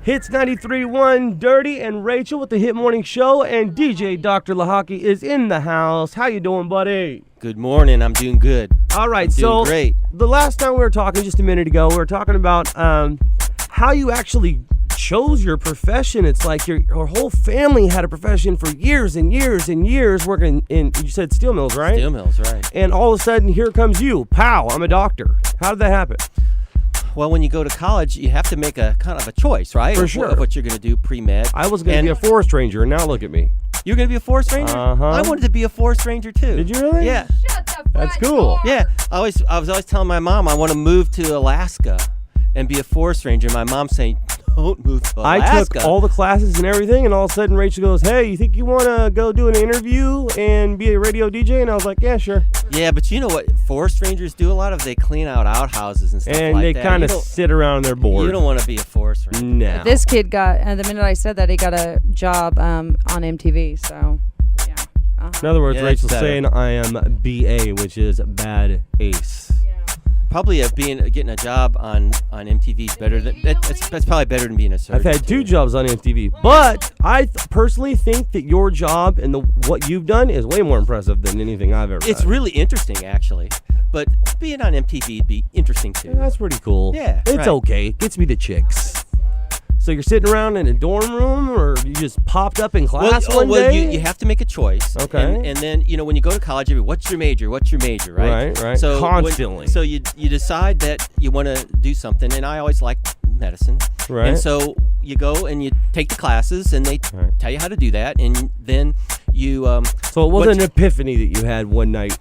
Hits 93.1, Dirty and Rachel with the Hit Morning Show, and DJ Dr. Lehocky is in the house. How you doing, buddy? Good morning. I'm doing good. All right, doing great. The last time we were talking just a minute ago, we were talking about how you actually chose your profession. It's like your whole family had a profession for years and years and years working in, you said steel mills, right? Steel mills, right. And all of a sudden, here comes you. Pow, I'm a doctor. How did that happen? Well, when you go to college, you have to make a kind of a choice, right? For sure. Of what you're going to do pre-med. I was going to be a forest ranger, and now look at me. You're going to be a forest ranger? Uh-huh. I wanted to be a forest ranger, too. Did you really? Yeah. Shut the That's front cool. door. Yeah. I was always telling my mom I want to move to Alaska and be a forest ranger. My mom's saying, don't move to Alaska. I took all the classes and everything, and all of a sudden Rachel goes, hey, you think you want to go do an interview and be a radio DJ? And I was like, yeah, sure. Yeah, but you know what forest rangers do a lot of? They clean out outhouses and stuff And like they that. kind of sit around their board. You don't want to be a forest ranger. No. This kid got, the minute I said that, he got a job on MTV, so, yeah. In other words, Yeah, that's Rachel's better. saying I am BA, which is bad ace. Probably getting a job on MTV is better than that's probably better than being a surgeon. I've had two jobs on MTV, but I personally think that your job and what you've done is way more impressive than anything I've ever It's done. really interesting, actually. But being on MTV would be interesting, too. That's pretty cool. Yeah, It's right. okay. It gets me the chicks. So you're sitting around in a dorm room, or you just popped up in class one day? You have to make a choice. Okay. And then, when you go to college, what's your major? What's your major, right? Right. So Constantly. So you decide that you want to do something, and I always liked medicine. Right. And so you go and you take the classes, and they Right. tell you how to do that, and then you... So it wasn't an epiphany that you had one night.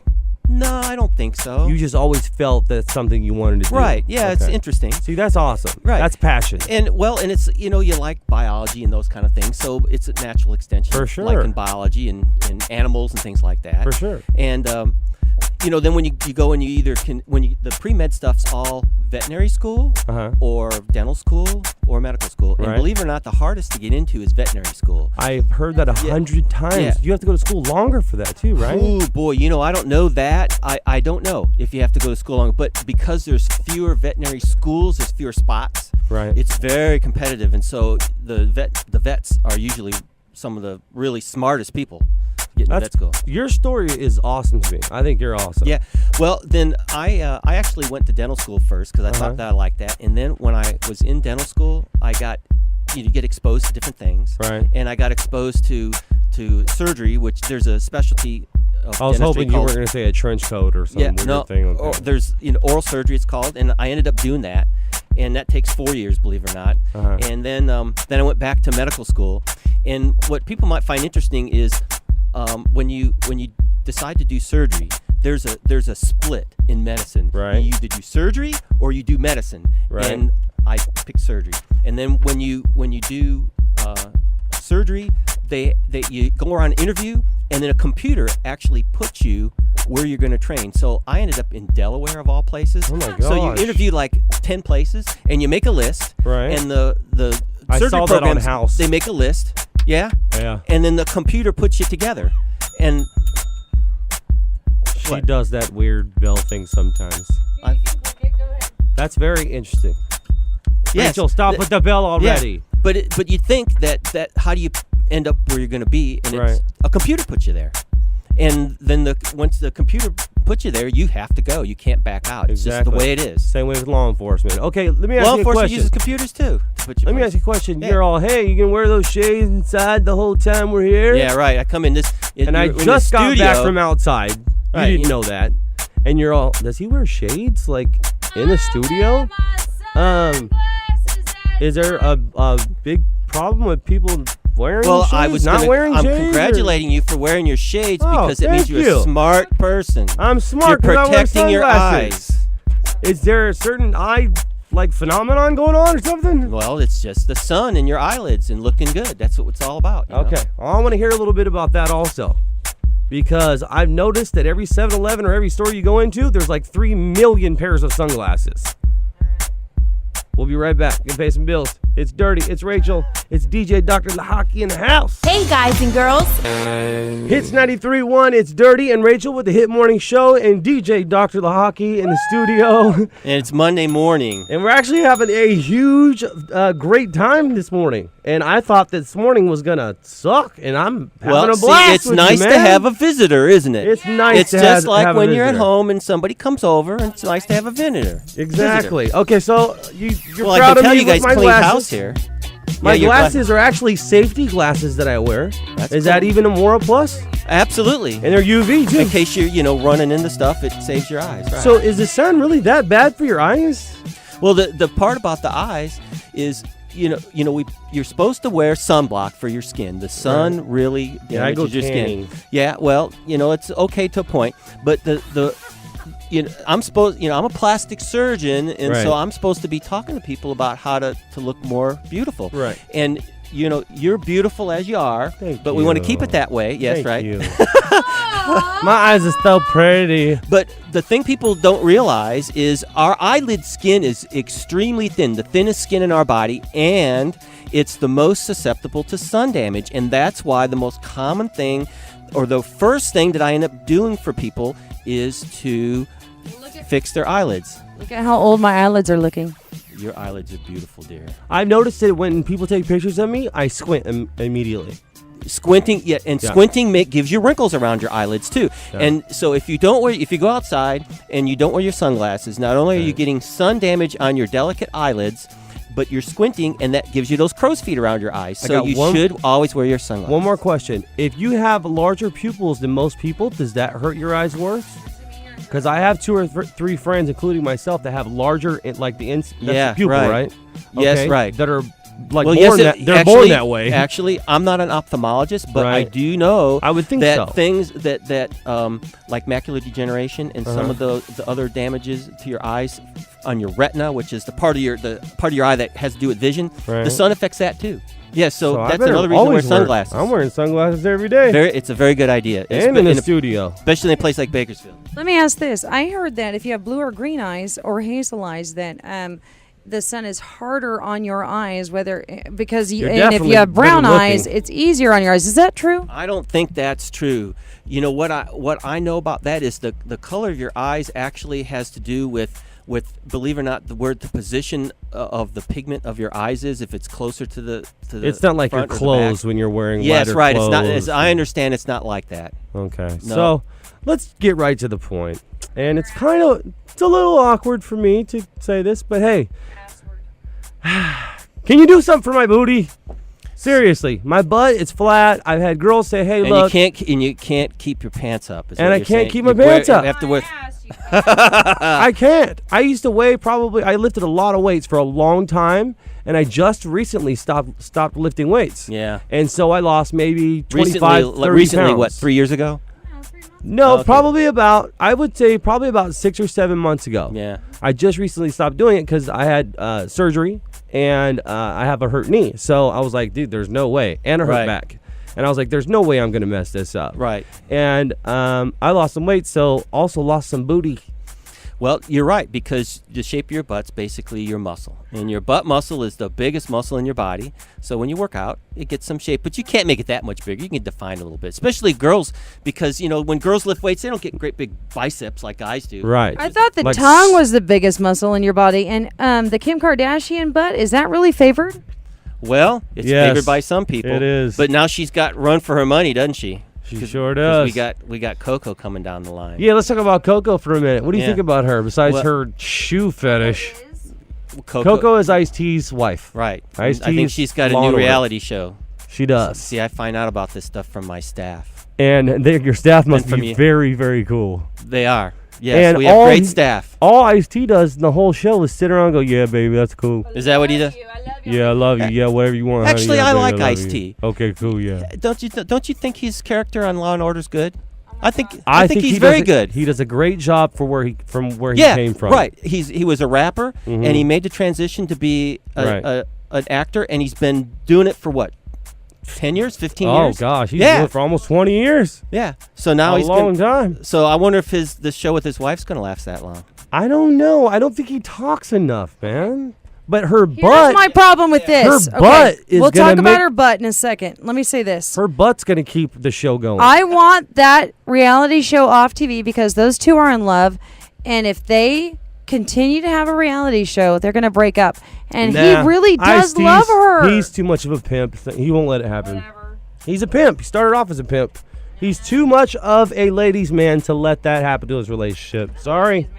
No, I don't think so. You just always felt that's something you wanted to do. Right. Yeah, it's Okay. interesting. See, that's awesome. Right. That's passion. And it's you like biology and those kind of things, so it's a natural extension. For sure. Like in biology and animals and things like that. For sure. And then when you go and you either can the pre-med stuff's all veterinary school or dental school or medical school. And Right. believe it or not, the hardest to get into is veterinary school. I've heard that 100 times. Yeah. You have to go to school longer for that too, right? Oh boy, I don't know that. I don't know if you have to go to school longer, but because there's fewer veterinary schools, there's fewer spots. Right. It's very competitive, and so the vets are usually some of the really smartest people getting to vet school. Your story is awesome to me. I think you're awesome. Yeah. Well, then I actually went to dental school first because I thought that I liked that, and then when I was in dental school, I got you get exposed to different things. Right. And I got exposed to surgery, which there's a specialty of I was dentistry hoping you called, were going to say a trench coat or some weird thing. Okay. There's oral surgery it's called, and I ended up doing that, and that takes 4 years, believe it or not. And then I went back to medical school, and what people might find interesting is when you decide to do surgery, there's a split in medicine. Right. You either do surgery or you do medicine. Right. And I picked surgery. And then when you do surgery, you go around an interview, and then a computer actually puts you where you're going to train. So I ended up in Delaware of all places. Oh my So you gosh. interview like 10 places, and you make a list. Right. And the I surgery saw that on programs, House. they make a list. Yeah. Yeah. And then the computer puts you together. And She What? does that weird bell thing sometimes. I- That's very interesting. yes, Rachel, stop with the bell already. Yeah. But you think that how do you end up where you're going to be? And Right. it's a computer puts you there. And then once the computer puts you there, you have to go. You can't back out. It's just the way it is. Same way with law enforcement. Okay, let me ask Law you a enforcement question. uses computers too. To put you Let me places. ask you a question. Yeah. You're all, hey, you can wear those shades inside the whole time we're here? Yeah, right. I come in this. And I you're in just the got studio. back from outside. You Right, didn't yeah. know that. And you're all, does he wear shades like in the studio? Is there a big problem with people wearing Well, shades? I was not wearing I'm shades? congratulating you for wearing your shades Oh, because it means thank you're you. a smart person. I'm smart You're 'cause I wear protecting your sunglasses. eyes. Is there a certain eye phenomenon going on or something? Well, it's just the sun in your eyelids and looking good. That's what it's all about. you know? Okay. I want to hear a little bit about that also. Because I've noticed that every 7-Eleven or every store you go into, there's like 3 million pairs of sunglasses. We'll be right back. Gonna pay some bills. It's Dirty. It's Rachel. It's DJ Dr. Lehocky in the house. Hey guys and girls. Hits 93.1. It's Dirty and Rachel with the Hit Morning Show and DJ Dr. Lehocky in the studio. And it's Monday morning. And we're actually having a huge, great time this morning. And I thought this morning was going to suck. And I'm having a blast. It's nice to have a visitor, isn't it? It's nice It's to just like have a when you're at visitor. home and somebody comes over, and it's nice to have a visitor. Exactly. Okay, so you're Well, I proud can of tell me you guys with my clean glasses. house here. My Yeah, your glasses are actually safety glasses that I wear. That's Is that cool. even a more plus? Absolutely. And they're UV too. In case you're running into stuff, it saves your eyes. Right. So is the sun really that bad for your eyes? Well, the part about the eyes is, you're supposed to wear sunblock for your skin. The sun really Yeah, I go damages your tanning. skin. Yeah, well, it's okay to a point, but I'm a plastic surgeon, and Right. so I'm supposed to be talking to people about how to look more beautiful. Right. And you're beautiful as you are, Thank but we want to you. keep it that way. Yes, Thank right. you. My eyes are so pretty. But the thing people don't realize is our eyelid skin is extremely thin, the thinnest skin in our body, and it's the most susceptible to sun damage. And that's why the most common thing, or the first thing that I end up doing for people, is to fix their eyelids. Look at how old my eyelids are looking. Your eyelids are beautiful, dear. I've noticed that when people take pictures of me, I squint immediately. Squinting, squinting gives you wrinkles around your eyelids too. Yeah. And so if you go outside and you don't wear your sunglasses, not only are you getting sun damage on your delicate eyelids, but you're squinting, and that gives you those crow's feet around your eyes. So you should always wear your sunglasses. One more question. If you have larger pupils than most people, does that hurt your eyes worse? Because I have 2 or 3 friends, including myself, that have larger, like that's the pupil, right? Yes, Okay, right. That are like Well, born yes, they're born that way. Actually, I'm not an ophthalmologist, but I Right. do know I would think that so. things that like macular degeneration and some of the other damages to your eyes on your retina, which is the part of your eye that has to do with vision, Right. the sun affects that too. Yeah, so I that's better another reason to wear always sunglasses. I'm wearing sunglasses every day. It's a very good idea, and in the studio. especially in a place like Bakersfield. Let me ask this. I heard that if you have blue or green eyes or hazel eyes, that the sun is harder on your eyes, because You're and if definitely you have brown better looking. eyes, it's easier on your eyes. Is that true? I don't think that's true. What I know about that is the color of your eyes actually has to do with believe it or not, the position of the pigment of your eyes is, if it's closer to the It's not like your front or the clothes back. when you're wearing Yes, lighter right. clothes. It's not. I understand it's not like that. Okay. No. So let's get right to the point. And it's a little awkward for me to say this, but hey, can you do something for my booty? Seriously, my butt is flat. I've had girls say, "Hey, And look," you can't keep your pants up. is And what I you're can't saying. keep my You wear- pants up. You have to wear. I can't. I used to weigh I lifted a lot of weights for a long time, and I just recently stopped lifting weights. Yeah. And so I lost maybe 25, 30 Recently, pounds. what? 3 years ago? No, Okay. probably about 6 or 7 months ago. Yeah. I just recently stopped doing it because I had surgery and I have a hurt knee. So I was like, dude, there's no way. And a hurt Right. back. And I was like, there's no way I'm going to mess this up. Right. And I lost some weight, so also lost some booty. Well, you're right, because the shape of your butt's basically your muscle. And your butt muscle is the biggest muscle in your body. So when you work out, it gets some shape. But you can't make it that much bigger. You can define it a little bit, especially girls, because, when girls lift weights, they don't get great big biceps like guys do. Right. I thought the Like tongue was the biggest muscle in your body. And the Kim Kardashian butt, is that really favored? Well, it's Yes, favored by some people. it is. But now she's got run for her money, doesn't she? She sure does. We got Coco coming down the line. Yeah, let's talk about Coco for a minute. What do you Yeah. think about her besides Well- her shoe fetish? Coco. Coco is Ice-T's wife. Right. Ice-T's I think she's got a Law new and Order. reality show. She does. See, I find out about this stuff from my staff. And your staff must from be you. very, very cool. They are. Yes, And we have all great he- staff. All Ice-T does in the whole show is sit around and go, yeah, baby, that's cool. Is that what he does? Yeah, I love you. Yeah, whatever you want. honey. Actually, Yeah, I baby, like love Ice-T. you. Okay, cool, yeah. Don't you think his character on Law and Order's good? I think I he's he very does good. He does a great job for where he Yeah, came from. right. He was a rapper, and he made the transition to be Right. an actor, and he's been doing it for what, 10 years, 15 Oh years? gosh, he's Yeah. doing it for almost 20 years. Yeah. So now A he's long time. So I wonder if the show with his wife's going to last that long. I don't know. I don't think he talks enough, man. But her Here's butt, my problem with this. Her butt is We'll gonna talk about make- her butt in a second. Let me say this. her butt's going to keep the show going. I want that reality show off TV because those two are in love, and if they continue to have a reality show, they're going to break up. And he really does love her. He's too much of a pimp. He won't let it happen. He's a pimp. He started off as a pimp. He's too much of a ladies' man to let that happen to his relationship. Sorry.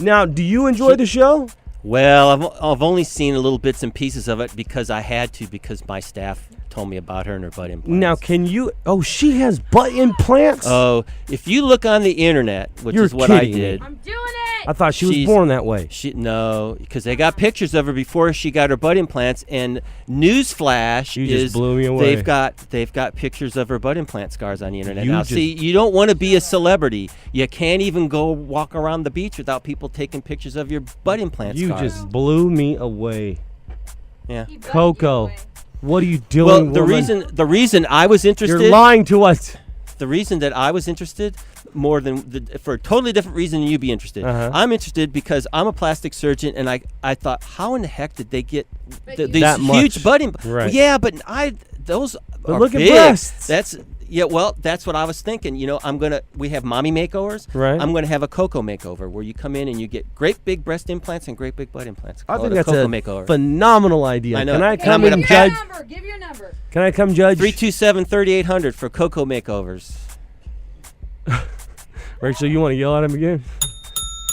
Now, do you enjoy the show? Well, I've only seen a little bits and pieces of it because I had to, because my staff told me about her and her butt implants. Now, can you? Oh, she has butt implants. Oh, if you look on the internet, which You're is what I kidding me. did. I'm doing it. I thought she was She's- born that way. No, because they got pictures of her before she got her butt implants. And newsflash You just is blew me away. they've got pictures of her butt implant scars on the internet. You Now, just- see, you don't want to be a celebrity. You can't even go walk around the beach without people taking pictures of your butt implant You scars. just blew me away. Yeah. Coco, what are you doing? Well, woman? the reason I was interested. You're lying to us. The reason that I was interested more than for a totally different reason than you'd be interested. Uh-huh. I'm interested because I'm a plastic surgeon, and I thought, how in the heck did they get these That huge much. butt implants? Right. Yeah, but those But are look at big. breasts. That's what I was thinking. You know, we have mommy makeovers. Right. I'm gonna have a Coco makeover where you come in and you get great big breast implants and great big butt implants. I Call think it that's Coco a makeover. phenomenal idea. I know. Can I And come I'm and gonna judge? Give your number. Can I come judge? 327-3800 for Coco makeovers. Rachel, you want to yell at him again?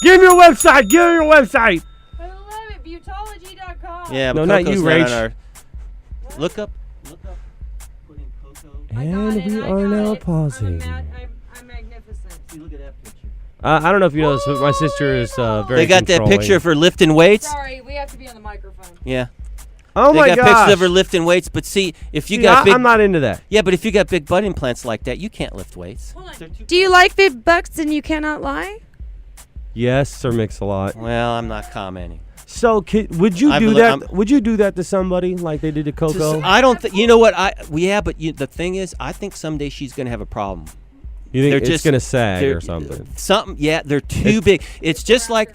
Give me your website. Give me your website. I love it. Beautology.com. Yeah, No, but not Coco's you, on Rach. our- Look up. Put in Coco. And we are now pausing. I'm magnificent. See, look at that picture. I don't know if you know this, but my sister is very They got that controlling. picture of her lifting weights. Sorry, we have to be on the microphone. Yeah. Oh They my got gosh. pictures of her lifting weights, but see, if you See, got big, I'm not into that. yeah, but if you got big butt implants like that, you can't lift weights. Hold on. They're too- Do you like big bucks and you cannot lie? Yes, Sir Mix-a-Lot. Well, I'm not commenting. So, would you I've do li- that? I'm- Would you do that to somebody like they did to Coco? I don't think. You know what? The thing is, I think someday she's gonna have a problem. You think they're it's just- gonna sag They're- or something? Something. Yeah, they're too big. It's just like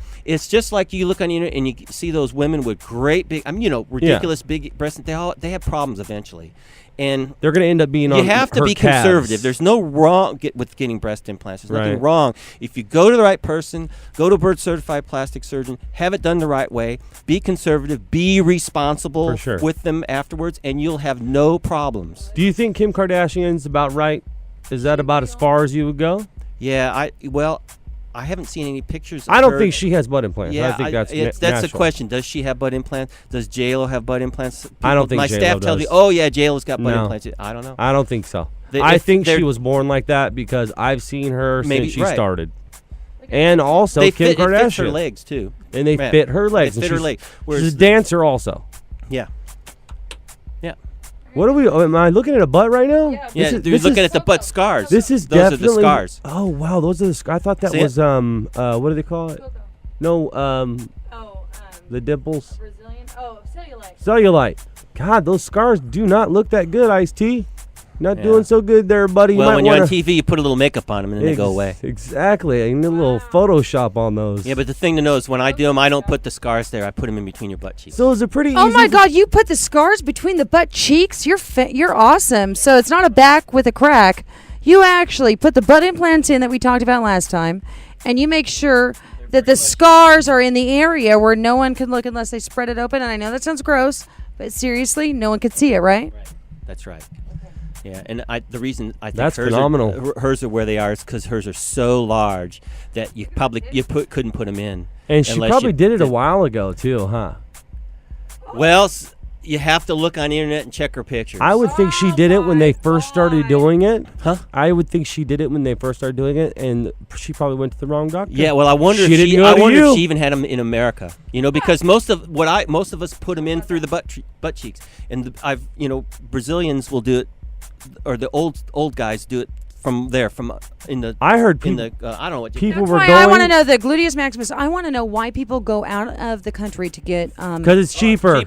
you look on the internet and you see those women with great big, ridiculous big breasts. They have problems eventually, and They're gonna end up being on. you have to her be calves. conservative. There's no wrong with getting breast implants. There's nothing Right. wrong. If you go to the right person, go to a board-certified plastic surgeon, have it done the right way, be conservative, be responsible For sure. with them afterwards, and you'll have no problems. Do you think Kim Kardashian's about right? Is that about as far as you would go? Yeah, I haven't seen any pictures of I don't her. think she has butt implants. Yeah, I think that's that's natural. the question. Does she have butt implants? Does J-Lo have butt implants? I don't think my J.Lo staff tells me, does. oh yeah, J-Lo's got butt No. implants. I don't know. I don't think so. They- I if think she they're- was born like that because I've seen her Maybe, since she right. started. And also They Kim fit, Kardashian. it fits her legs too. And they Yeah. fit her legs. They and fit her she's- legs. She's Whereas a dancer also. yeah. What are we? Am I looking at a butt right now? Yeah. Yeah, This dude, is, looking at the butt scars. This is Those definitely. are the scars. Oh wow, those are the scars. I thought that See it? was what do they call it? Coco. No, Oh, the dimples. Brazilian. Oh, cellulite. Cellulite. God, those scars do not look that good, Ice-T. Not Yeah. doing so good there, buddy. Well, you when might you're on wanna, TV, you put a little makeup on them and then they go away. Exactly. I need a little Photoshop on those. Yeah, but the thing to know is when I do them, I don't put the scars there. I put them in between your butt cheeks. So is it pretty Oh easy? my God! You put the scars between the butt cheeks. You're awesome. So it's not a back with a crack. You actually put the butt implants in that we talked about last time, and you make sure that the scars are in the area where no one can look unless they spread it open. And I know that sounds gross, but seriously, no one could see it, right? Right. That's right. Yeah, and the reason I think That's hers phenomenal. hers are where they are is because hers are so large that you probably couldn't put them in. And she unless probably you did it a while ago too, huh? Well, you have to look on the internet and check her pictures. I would think she did it when they first started doing it. Huh? I would think she did it when they first started doing it, and she probably went to the wrong doctor. Yeah, well, I wonder She if didn't she. go I to wonder you. if she even had them in America. Because most of us put them in through the butt cheeks, and Brazilians will do it, or the old guys do it from there, in the. I heard in people. the I don't know what. people That's were why going I want to know the gluteus maximus. I want to know why people go out of the country to get. Because it's cheaper.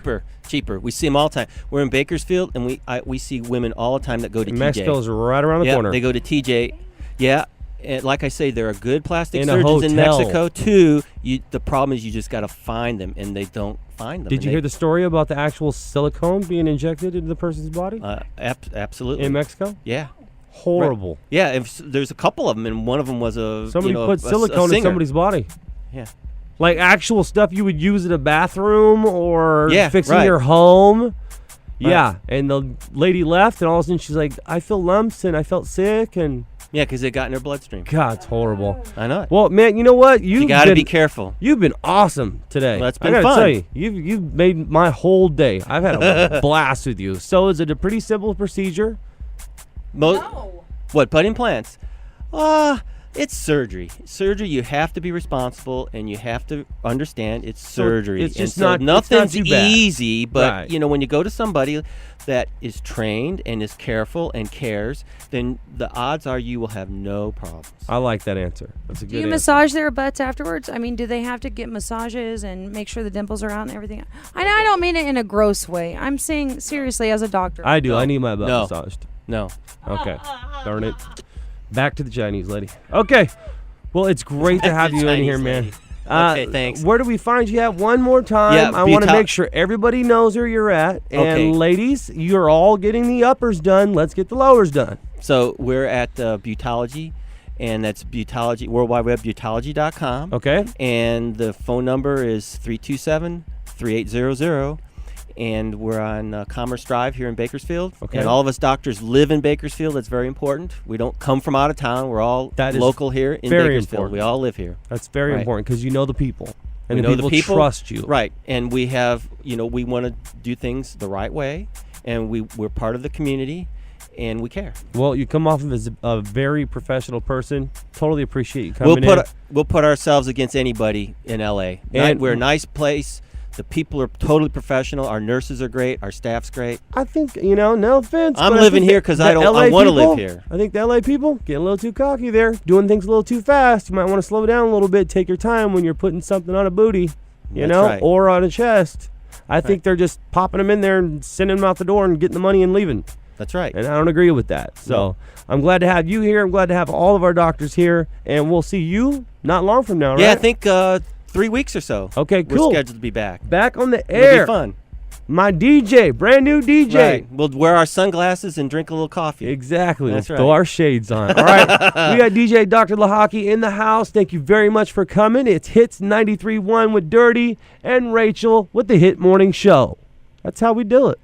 Cheaper. We see them all the time. We're in Bakersfield, and we see women all the time that go to TJ. Mexico's right around the Yeah, corner. they go to TJ. Yeah, And like I say, there are good plastic In a surgeons in hotel. Mexico too. The problem is you just got to find them, and they don't find them. Did you hear the story about the actual silicone being injected into the person's body Absolutely. in Mexico? Yeah. Horrible. Right. Yeah, there's a couple of them, and one of them was Somebody put silicone in somebody's body. Yeah. Like actual stuff you would use in a bathroom or fixing right. your home. Right. Yeah, and the lady left, and all of a sudden she's like, I feel lumps, and I felt sick, and... Yeah, because it got in her bloodstream. God, it's horrible. I know it. Well, man, you know what? You got to be careful. You've been awesome today. Well, that's been I gotta fun. tell you, you've made my whole day. I've had a blast with you. So is it a pretty simple procedure? No. What, butt implants? It's surgery. Surgery, you have to be responsible, and you have to understand it's surgery. It's just nothing's too bad. easy, but Right. when you go to somebody that is trained and is careful and cares, then the odds are you will have no problems. I like that answer. That's a Do good you answer. massage their butts afterwards? I mean, do they have to get massages and make sure the dimples are out and everything? I don't mean it in a gross way. I'm saying seriously as a doctor. I do. No. I need my butt No. massaged. No. Okay. Darn it. Back to the Chinese lady. Okay. Well, it's great to have you in here, Chinese man. lady. Okay, thanks. Where do we find you at? One more time. Yeah, I want to make sure everybody knows where you're at. And Okay. ladies, you're all getting the uppers done. Let's get the lowers done. So we're at Butology, and that's Butology, World Wide Web, Butology.com. Okay. And the phone number is 327-3800. And we're on Commerce Drive here in Bakersfield. Okay. And all of us doctors live in Bakersfield. That's very important. We don't come from out of town. We're all That is local here in very Bakersfield. important. We all live here. That's very Right. important because you know the people. And We the know people, the people trust you. Right. And we have, we want to do things the right way. And we're part of the community. And we care. Well, you come off of as a very professional person. Totally appreciate you coming in. We'll put ourselves against anybody in LA. And we're a nice place. The people are totally professional. Our nurses are great. Our staff's great. I think, no offense. I'm but I living think here 'cause the I don't- LA I wanna people- live here. I think the LA people getting a little too cocky there, doing things a little too fast. You might want to slow down a little bit, take your time when you're putting something on a booty, That's right. or on a chest. I think they're just popping them in there and sending them out the door and getting the money and leaving. That's right. And I don't agree with that. So I'm glad to have you here. I'm glad to have all of our doctors here. And we'll see you not long from now, right? Yeah, I think 3 weeks or so. Okay, cool. We're scheduled to be back. Back on the It'll air. be fun. My DJ, brand new DJ. Right. We'll wear our sunglasses and drink a little coffee. Exactly. That's We'll throw right. our shades on. All right. We got DJ Dr. Lehocky in the house. Thank you very much for coming. It's Hits 93.1 with Dirty and Rachel with the Hit Morning Show. That's how we do it.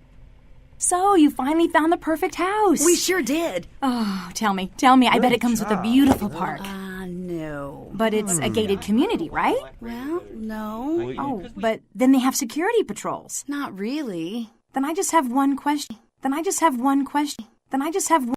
So, you finally found the perfect house. We sure did. Oh, tell me. I bet it comes with a beautiful park. No. But it's a gated community, right? Well, no. Oh, but then they have security patrols. Not really. Then I just have one question.